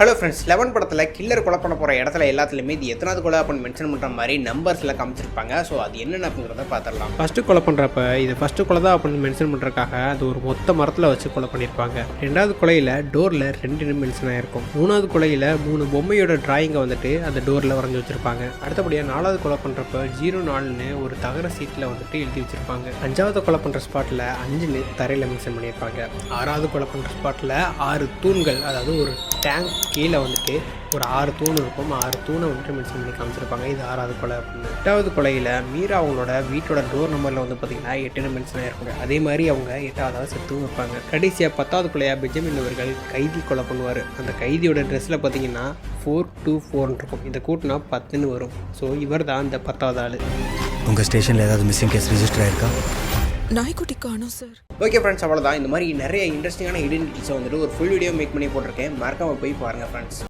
Hello friends, 11 படத்தில் killer கொலை பண்ண போகிற இடத்துல எல்லாத்துலேயுமே இது எத்தனாவது கொலை அப்படின்னு மென்ஷன் பண்ணுற மாதிரி நம்பர்ஸில் காமிச்சிருப்பாங்க. ஸோ அது என்னென்ன அப்படிங்கிறத பார்த்துடலாம். ஃபஸ்ட்டு கொலை பண்ணுறப்ப இது ஃபஸ்ட்டு கொலை தான் அப்படின்னு மென்ஷன் பண்ணுறதுக்காக அது ஒரு மொத்த மரத்தில் வச்சு கொலை பண்ணியிருப்பாங்க. ரெண்டாவது கொலையில் டோரில் 2 மென்ஷன் ஆகிருக்கும். மூணாவது கொலையில் 3 பொம்மையோட டிராயிங்கை வந்துட்டு அந்த டோரில் வரைஞ்சி வச்சுருப்பாங்க. அடுத்தபடியாக 4வது கொலை பண்ணுறப்ப 04ன்னு ஒரு தகர சீட்டில் வந்துட்டு எழுதி வச்சுருப்பாங்க. 5வது கொலை பண்ணுற ஸ்பாட்டில் 5ன்னு தரையில் மென்ஷன் பண்ணியிருப்பாங்க. 6வது கொலை பண்ணுற ஸ்பாட்டில் 6 தூண்கள், அதாவது ஒரு டேங்க் கீழே வந்துட்டு ஒரு 6 தூண் இருக்கும். 6 தூணை வந்துட்டு மென்ஷன் பண்ணி காமிச்சிருப்பாங்க. இது 6வது கொலை அப்படின்னு. 8வது கொலையில் மீரா அவங்களோட வீட்டோட டோர் நம்பரில் வந்து பார்த்திங்கன்னா 8 மென்ஷன் ஆகிருப்பாங்க. அதே மாதிரி அவங்க 8வது செத்தும் வைப்பாங்க. கடைசியாக 10வது கொலையாக பெஞ்சமின் அவர்கள் கைதி கொலை பண்ணுவார். அந்த கைதியோட ட்ரெஸ்ஸில் பார்த்தீங்கன்னா 424 இருக்கும். இதை கூட்டினா 10ன்னு வரும். ஸோ இவர் தான் இந்த 10வது ஆள். உங்கள் ஸ்டேஷனில் ஏதாவது மிஸ்ஸிங் கேஸ் ரிஜிஸ்டர் ஆயிருக்கா? நாய்க்குட்டி காணோம் சார். ஓகே ஃப்ரெண்ட்ஸ், அவ்வளோதான். இந்த மாதிரி நிறைய இன்ட்ரெஸ்டிங்கான ஐடென்டிட்டிஸை வந்துட்டு ஒரு ஃபுல் வீடியோ மேக் பண்ணி போட்டிருக்கேன். மறக்காமல் போய் பாருங்கள் ஃப்ரெண்ட்ஸ்.